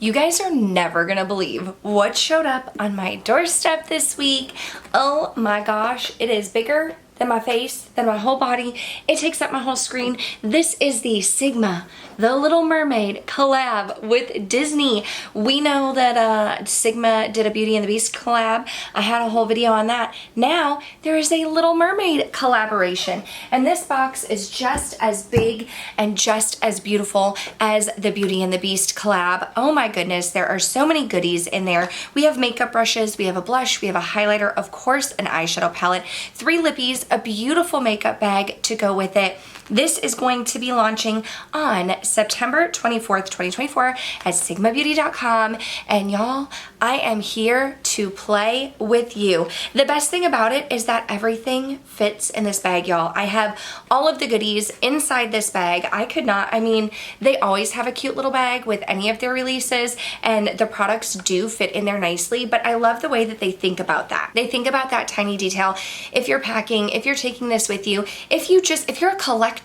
You guys are never gonna believe what showed up on my doorstep this week. Oh my gosh, it is bigger than my face, than my whole body. It takes up my whole screen. This is the Sigma, The Little Mermaid collab with Disney. We know that Sigma did a Beauty and the Beast collab. I had a whole video on that. Now there is a Little Mermaid collaboration, and this box is just as big and just as beautiful as the Beauty and the Beast collab. Oh my goodness, there are so many goodies in there. We have makeup brushes, we have a blush, we have a highlighter, of course an eyeshadow palette, 3 lippies, a beautiful makeup bag to go with it. This is going to be launching on September 24th, 2024 at sigmabeauty.com. And y'all, I am here to play with you. The best thing about it is that everything fits in this bag, y'all. I have all of the goodies inside this bag. I mean, they always have a cute little bag with any of their releases, and the products do fit in there nicely, but I love the way that they think about that. They think about that tiny detail. If you're packing, if you're taking this with you, if you're a collector,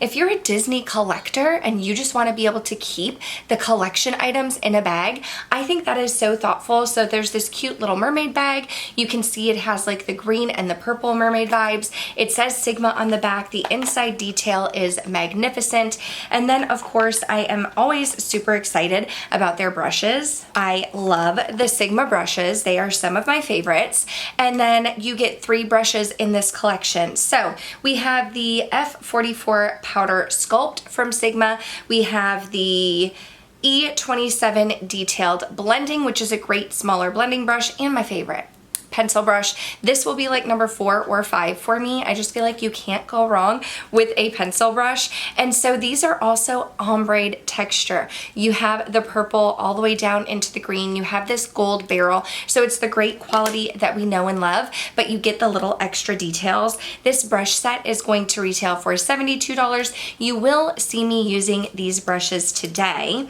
if you're a Disney collector and you just want to be able to keep the collection items in a bag, I think that is so thoughtful. So there's this cute little mermaid bag. You can see it has like the green and the purple mermaid vibes. It says Sigma on the back. The inside detail is magnificent. And then of course, I am always super excited about their brushes. I love the Sigma brushes. They are some of my favorites. And then you get 3 brushes in this collection. So we have the F44 Powder Sculpt from Sigma. We have the E27 Detailed Blending, which is a great smaller blending brush, and my favorite, pencil brush. This will be like number 4 or 5 for me. I just feel like you can't go wrong with a pencil brush. And so these are also ombre texture. You have the purple all the way down into the green. You have this gold barrel. So it's the great quality that we know and love, but you get the little extra details. This brush set is going to retail for $72. You will see me using these brushes today.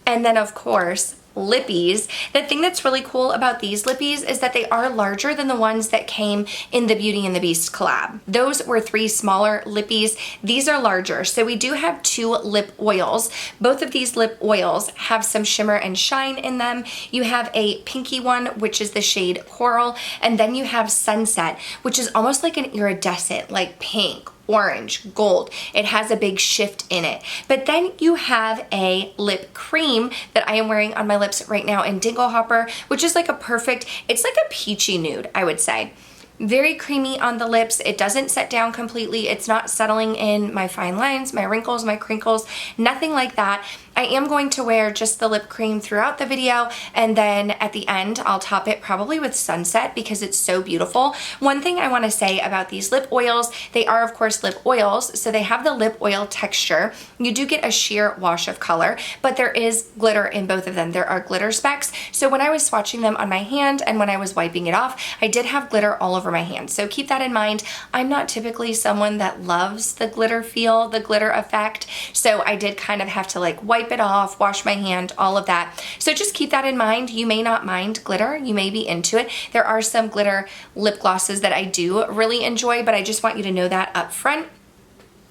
And then of course, lippies. The thing that's really cool about these lippies is that they are larger than the ones that came in the Beauty and the Beast collab. Those were 3 smaller lippies. These are larger. So we do have 2 lip oils. Both of these lip oils have some shimmer and shine in them. You have a pinky one, which is the shade Coral, and then you have Sunset, which is almost like an iridescent, like pink, orange, gold. It has a big shift in it. But then you have a lip cream that I am wearing on my lips right now in Dingle Hopper, which is like a perfect, it's like a peachy nude, I would say. Very creamy on the lips. It doesn't set down completely. It's not settling in my fine lines, my wrinkles, my crinkles, nothing like that. I am going to wear just the lip cream throughout the video, and then at the end I'll top it probably with Sunset because it's so beautiful. One thing I want to say about these lip oils, they are of course lip oils, so they have the lip oil texture. You do get a sheer wash of color, but there is glitter in both of them. There are glitter specks. So when I was swatching them on my hand and when I was wiping it off, I did have glitter all over my hand. So keep that in mind. I'm not typically someone that loves the glitter feel, the glitter effect. So I did kind of have to like wipe it off, wash my hand, all of that. So just keep that in mind. You may not mind glitter. You may be into it. There are some glitter lip glosses that I do really enjoy, but I just want you to know that up front,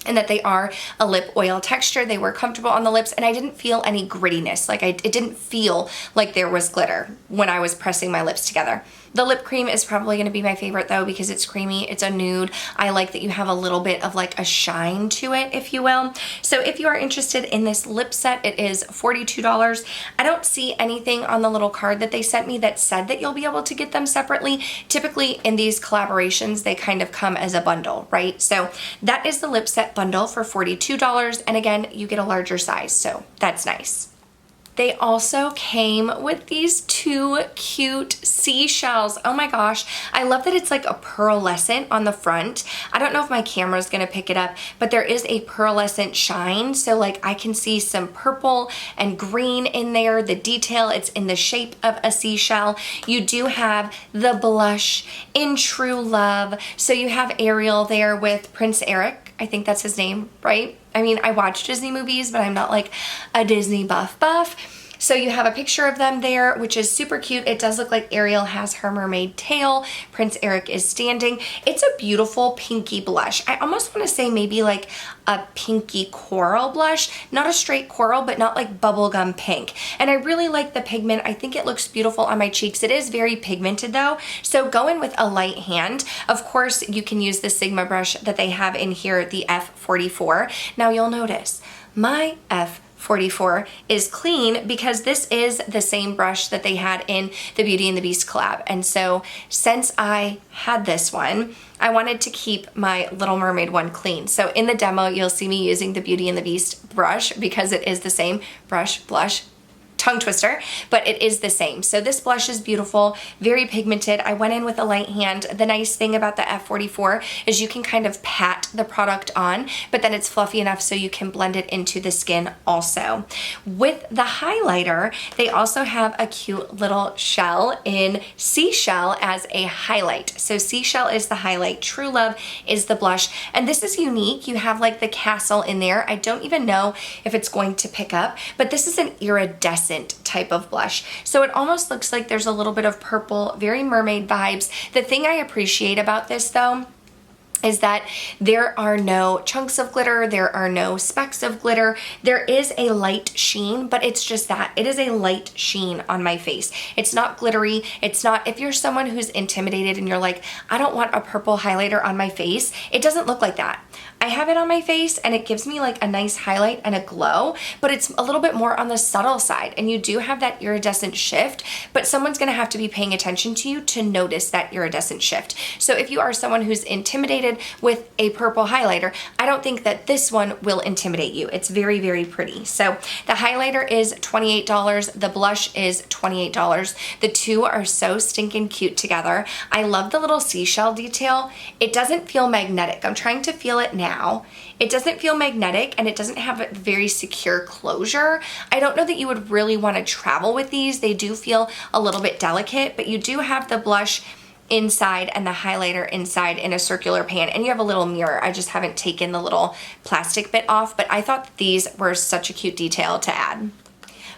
and that they are a lip oil texture. They were comfortable on the lips, and I didn't feel any grittiness. Like it didn't feel like there was glitter when I was pressing my lips together. The lip cream is probably going to be my favorite though because it's creamy, it's a nude. I like that you have a little bit of like a shine to it, if you will. So if you are interested in this lip set, it is $42. I don't see anything on the little card that they sent me that said that you'll be able to get them separately. Typically in these collaborations, they kind of come as a bundle, right? So that is the lip set bundle for $42. And again, you get a larger size, so that's nice. They also came with these 2 cute seashells. Oh my gosh, I love that it's like a pearlescent on the front. I don't know if my camera's gonna pick it up, but there is a pearlescent shine. So like I can see some purple and green in there. The detail, it's in the shape of a seashell. You do have the blush in True Love. So you have Ariel there with Prince Eric. I think that's his name, right? I mean, I watch Disney movies, but I'm not like a Disney buff. So you have a picture of them there, which is super cute. It does look like Ariel has her mermaid tail. Prince Eric is standing. It's a beautiful pinky blush. I almost want to say maybe like a pinky coral blush, not a straight coral, but not like bubblegum pink. And I really like the pigment. I think it looks beautiful on my cheeks. It is very pigmented though. So go in with a light hand. Of course, you can use the Sigma brush that they have in here, the F44. Now you'll notice my F44 is clean because this is the same brush that they had in the Beauty and the Beast collab. And so since I had this one, I wanted to keep my Little Mermaid one clean. So in the demo, you'll see me using the Beauty and the Beast brush because it is the same brush, blush, tongue twister, but it is the same. So this blush is beautiful, very pigmented. I went in with a light hand. The nice thing about the F44 is you can kind of pat the product on, but then it's fluffy enough so you can blend it into the skin also. With the highlighter, they also have a cute little shell in Seashell as a highlight. So Seashell is the highlight, True Love is the blush, and this is unique. You have like the castle in there. I don't even know if it's going to pick up, but this is an iridescent type of blush. So it almost looks like there's a little bit of purple, very mermaid vibes. The thing I appreciate about this though is that there are no chunks of glitter, there are no specks of glitter. There is a light sheen, but it's just that. It is a light sheen on my face. It's not glittery. It's not, if you're someone who's intimidated and you're like, I don't want a purple highlighter on my face, it doesn't look like that. I have it on my face and it gives me like a nice highlight and a glow, but it's a little bit more on the subtle side. And you do have that iridescent shift, but someone's gonna have to be paying attention to you to notice that iridescent shift. So if you are someone who's intimidated with a purple highlighter, I don't think that this one will intimidate you. It's very, very pretty. So the highlighter is $28. The blush is $28. The two are so stinking cute together. I love the little seashell detail. It doesn't feel magnetic. I'm trying to feel it now. It doesn't feel magnetic and it doesn't have a very secure closure. I don't know that you would really want to travel with these. They do feel a little bit delicate, but you do have the blush inside and the highlighter inside in a circular pan, and you have a little mirror. I just haven't taken the little plastic bit off, but I thought these were such a cute detail to add.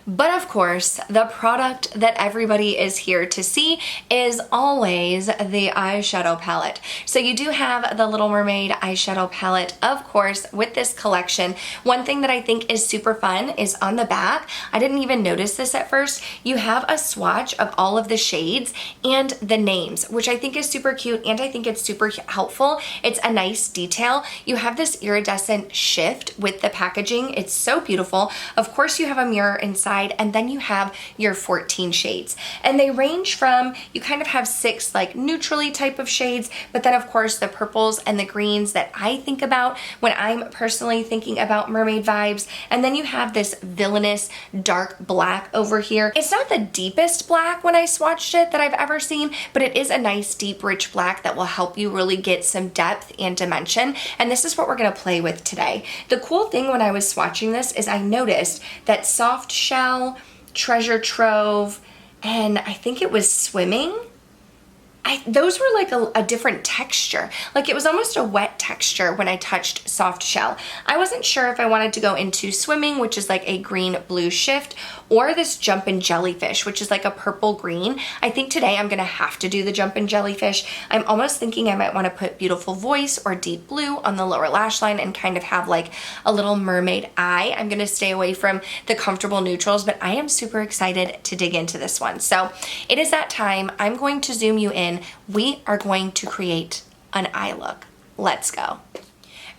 But of course, the product that everybody is here to see is always the eyeshadow palette. So you do have the Little Mermaid eyeshadow palette, of course, with this collection. One thing that I think is super fun is on the back, I didn't even notice this at first, you have a swatch of all of the shades and the names, which I think is super cute and I think it's super helpful. It's a nice detail. You have this iridescent shift with the packaging. It's so beautiful. Of course, you have a mirror inside, and then you have your 14 shades, and they range from, you kind of have 6 like neutrally type of shades, but then of course the purples and the greens that I think about when I'm personally thinking about mermaid vibes, and then you have this villainous dark black over here. It's not the deepest black when I swatched it that I've ever seen, but it is a nice deep rich black that will help you really get some depth and dimension, and this is what we're going to play with today. The cool thing when I was swatching this is I noticed that soft shell, treasure trove, and I think it was swimming. Those were like a different texture. Like it was almost a wet texture when I touched soft shell. I wasn't sure if I wanted to go into swimming, which is like a green blue shift, or this jumpin' jellyfish, which is like a purple green. I think today I'm gonna have to do the jumpin' jellyfish. I'm almost thinking I might wanna put Beautiful Voice or Deep Blue on the lower lash line and kind of have like a little mermaid eye. I'm gonna stay away from the comfortable neutrals, but I am super excited to dig into this one. So it is that time. I'm going to zoom you in. We are going to create an eye look. Let's go.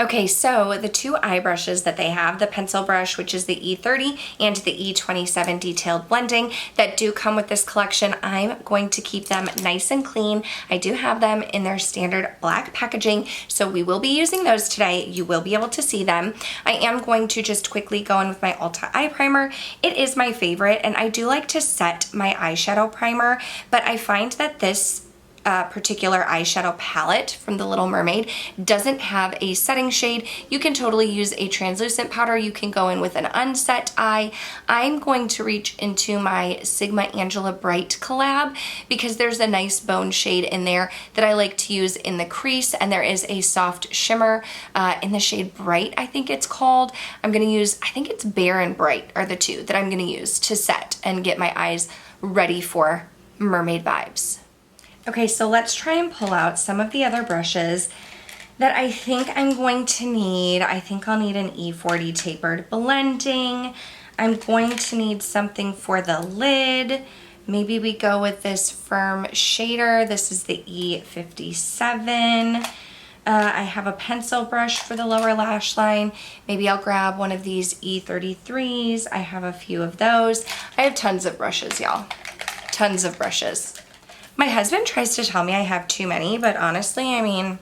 Okay, so the two eye brushes that they have, the pencil brush, which is the E30, and the E27 detailed blending that do come with this collection, I'm going to keep them nice and clean. I do have them in their standard black packaging, so we will be using those today. You will be able to see them. I am going to just quickly go in with my Ulta Eye Primer. It is my favorite, and I do like to set my eyeshadow primer, but I find that this particular eyeshadow palette from the Little Mermaid doesn't have a setting shade. You can totally use a translucent powder. You can go in with an unset eye. I'm going to reach into my Sigma Angela Bright collab because there's a nice bone shade in there that I like to use in the crease, and there is a soft shimmer in the shade Bright, I think it's called. I'm gonna use, I think it's Bare and Bright are the two that I'm gonna use to set and get my eyes ready for mermaid vibes. Okay, so let's try and pull out some of the other brushes that I think I'm going to need. I think I'll need an E40 tapered blending. I'm going to need something for the lid. Maybe we go with this firm shader. This is the E57. I have a pencil brush for the lower lash line. Maybe I'll grab one of these E33s. I have a few of those. I have tons of brushes, y'all. Tons of brushes. My husband tries to tell me I have too many, but honestly, I mean,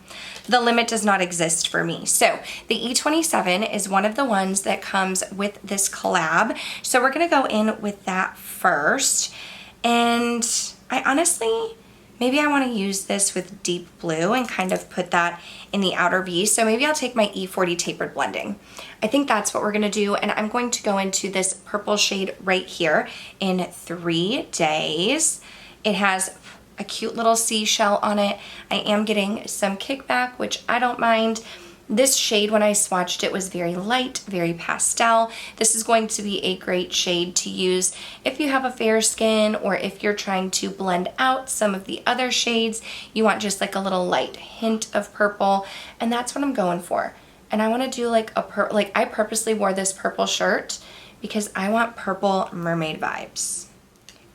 the limit does not exist for me. So the E27 is one of the ones that comes with this collab. So we're gonna go in with that first. And I honestly, maybe I wanna use this with deep blue and kind of put that in the outer V. So maybe I'll take my E40 tapered blending. I think that's what we're gonna do. And I'm going to go into this purple shade right here in 3 days. It has a cute little seashell on it. I am getting some kickback, which I don't mind. This shade, when I swatched it, was very light, very pastel. This is going to be a great shade to use if you have a fair skin, or if you're trying to blend out some of the other shades. You want just like a little light hint of purple, and that's what I'm going for. And I want to do like a I purposely wore this purple shirt because I want purple mermaid vibes.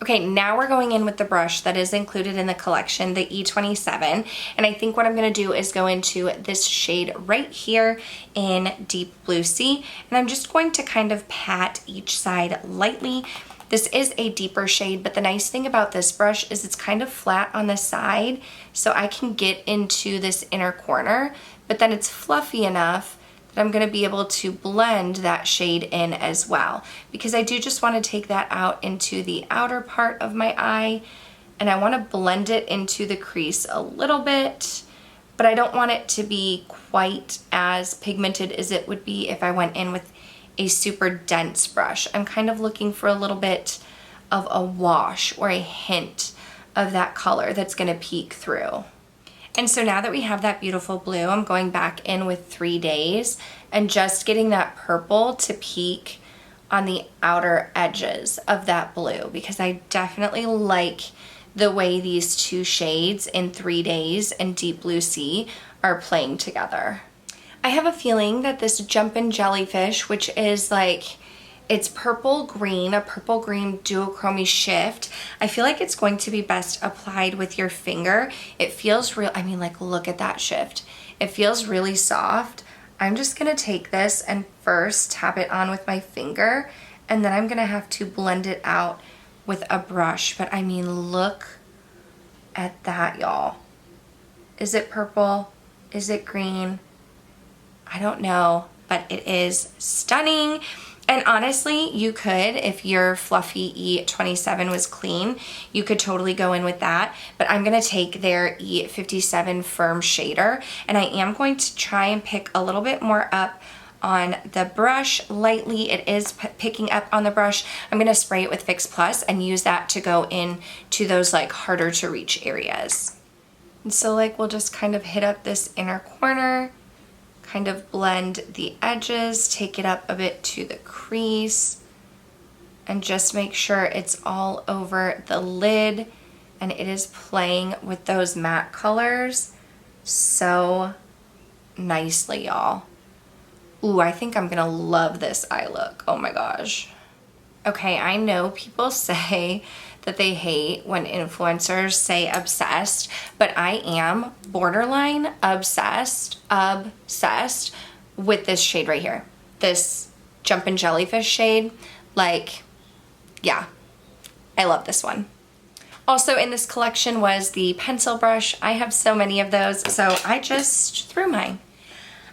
Okay, now we're going in with the brush that is included in the collection, the E27, and I think what I'm gonna do is go into this shade right here in Deep Blue Sea, and I'm just going to kind of pat each side lightly. This is a deeper shade, but the nice thing about this brush is it's kind of flat on the side, so I can get into this inner corner, but then it's fluffy enough I'm gonna be able to blend that shade in as well, because I do just wanna take that out into the outer part of my eye, and I wanna blend it into the crease a little bit, but I don't want it to be quite as pigmented as it would be if I went in with a super dense brush. I'm kind of looking for a little bit of a wash or a hint of that color that's gonna peek through. And so now that we have that beautiful blue, I'm going back in with 3 days and just getting that purple to peek on the outer edges of that blue, because I definitely like the way these two shades in 3 days and Deep Blue Sea are playing together. I have a feeling that this Jumpin' Jellyfish, which is like, it's purple green, a purple green duochrome shift. I feel like it's going to be best applied with your finger. It feels real, I mean, like, look at that shift. It feels really soft. I'm just gonna take this and first tap it on with my finger, and then I'm gonna have to blend it out with a brush. But I mean, look at that, y'all. Is it purple? Is it green? I don't know, but it is stunning. And honestly, you could, if your fluffy E27 was clean, you could totally go in with that. But I'm gonna take their E57 firm shader, and I am going to try and pick a little bit more up on the brush lightly. It is picking up on the brush. I'm gonna spray it with Fix Plus and use that to go in to those like harder to reach areas. And so like, we'll just kind of hit up this inner corner, kind of blend the edges, take it up a bit to the crease, and just make sure it's all over the lid and it is playing with those matte colors so nicely, y'all. Ooh, I think I'm gonna love this eye look. Oh my gosh. Okay, I know people say that they hate when influencers say obsessed, but I am borderline obsessed with this shade right here. This Jumpin' Jellyfish shade. Like, yeah, I love this one. Also in this collection was the pencil brush. I have so many of those, so I just threw mine.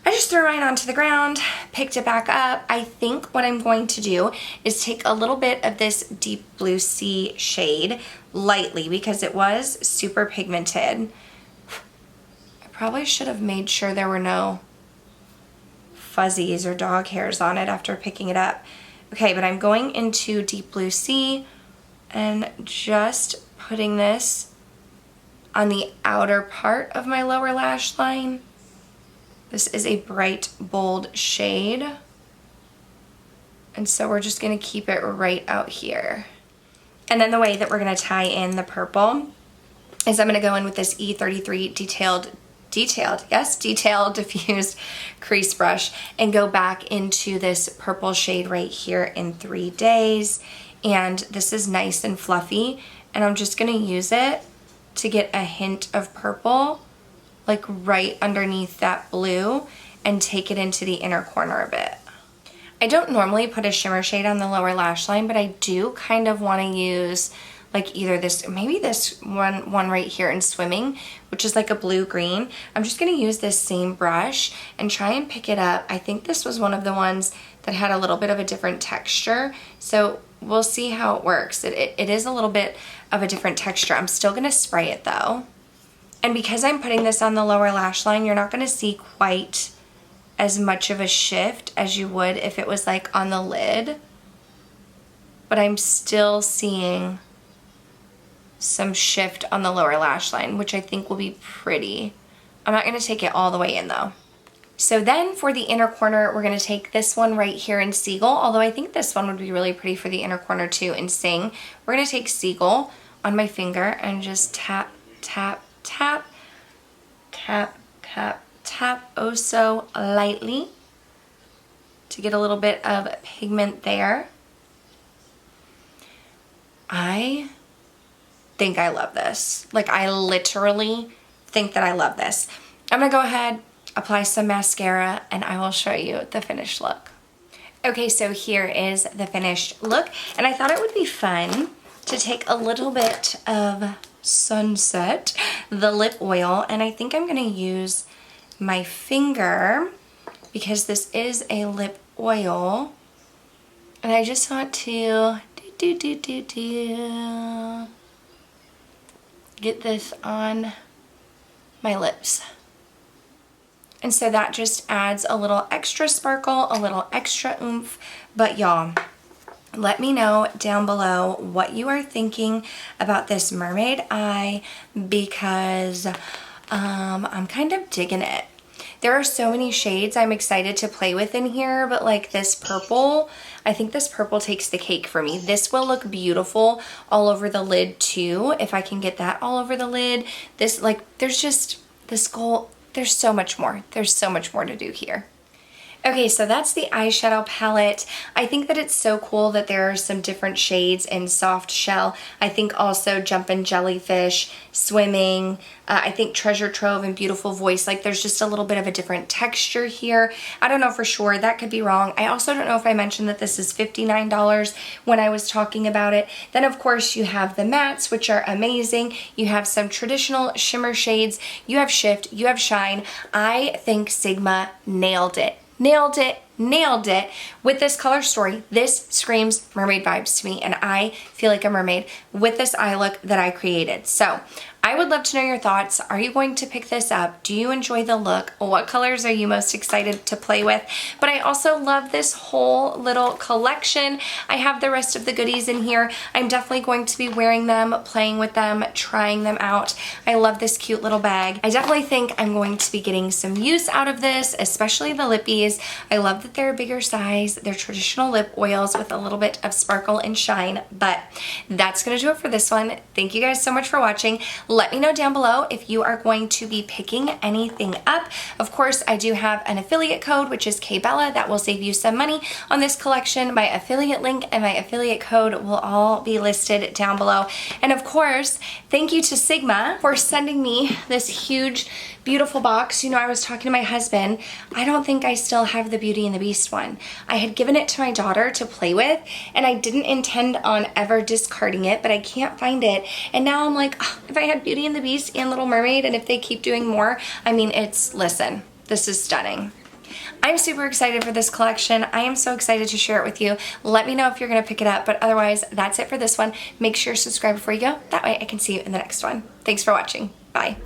I just threw mine onto the ground, picked it back up. I think what I'm going to do is take a little bit of this deep blue sea shade lightly because it was super pigmented. I probably should have made sure there were no fuzzies or dog hairs on it after picking it up. Okay, but I'm going into deep blue sea and just putting this on the outer part of my lower lash line. This is a bright, bold shade. And so we're just gonna keep it right out here. And then the way that we're gonna tie in the purple is I'm gonna go in with this E33 detailed diffused crease brush and go back into this purple shade right here in 3 days. And this is nice and fluffy. And I'm just gonna use it to get a hint of purple like right underneath that blue and take it into the inner corner a bit. I don't normally put a shimmer shade on the lower lash line, but I do kind of want to use like either this, maybe this one right here in Swimming, which is like a blue-green. I'm just going to use this same brush and try and pick it up. I think this was one of the ones that had a little bit of a different texture, so we'll see how it works. It is a little bit of a different texture. I'm still going to spray it though. And because I'm putting this on the lower lash line, you're not going to see quite as much of a shift as you would if it was like on the lid. But I'm still seeing some shift on the lower lash line, which I think will be pretty. I'm not going to take it all the way in though. So then for the inner corner, we're going to take this one right here in Seagull, although I think this one would be really pretty for the inner corner too in Sing. We're going to take Seagull on my finger and just tap, tap, tap, tap, tap, tap, oh so lightly to get a little bit of pigment there. I think I love this. Like, I literally think that I love this. I'm gonna go ahead, apply some mascara, and I will show you the finished look. Okay, so here is the finished look, and I thought it would be fun to take a little bit of Sunset, the lip oil, and I think I'm gonna use my finger because this is a lip oil, and I just want to get this on my lips. And so that just adds a little extra sparkle, a little extra oomph. But y'all, let me know down below what you are thinking about this mermaid eye because I'm kind of digging it. There are so many shades I'm excited to play with in here, but like this purple, I think this purple takes the cake for me. This will look beautiful all over the lid too, if I can get that all over the lid. This, like, there's just this gold, there's so much more. There's so much more to do here. Okay, so that's the eyeshadow palette. I think that it's so cool that there are some different shades in Soft Shell. I think also Jumpin' Jellyfish, Swimming, I think Treasure Trove and Beautiful Voice. Like, there's just a little bit of a different texture here. I don't know for sure. That could be wrong. I also don't know if I mentioned that this is $59 when I was talking about it. Then, of course, you have the mattes, which are amazing. You have some traditional shimmer shades. You have Shift. You have Shine. I think Sigma nailed it. Nailed it, nailed it with this color story. This screams mermaid vibes to me, and I feel like a mermaid with this eye look that I created. So I would love to know your thoughts. Are you going to pick this up? Do you enjoy the look? What colors are you most excited to play with? But I also love this whole little collection. I have the rest of the goodies in here. I'm definitely going to be wearing them, playing with them, trying them out. I love this cute little bag. I definitely think I'm going to be getting some use out of this, especially the lippies. I love that they're a bigger size. They're traditional lip oils with a little bit of sparkle and shine, but that's gonna do it for this one. Thank you guys so much for watching. Let me know down below if you are going to be picking anything up. Of course, I do have an affiliate code, which is KBella, that will save you some money on this collection. My affiliate link and my affiliate code will all be listed down below. And of course, thank you to Sigma for sending me this huge, beautiful box. You know, I was talking to my husband. I don't think I still have the Beauty and the Beast one. I had given it to my daughter to play with, and I didn't intend on ever discarding it, but I can't find it. And now I'm like, oh, if I had Beauty and the Beast and Little Mermaid, and if they keep doing more, I mean, listen, this is stunning. I'm super excited for this collection. I am so excited to share it with you. Let me know if you're gonna pick it up, but otherwise, that's it for this one. Make sure to subscribe before you go. That way I can see you in the next one. Thanks for watching. Bye.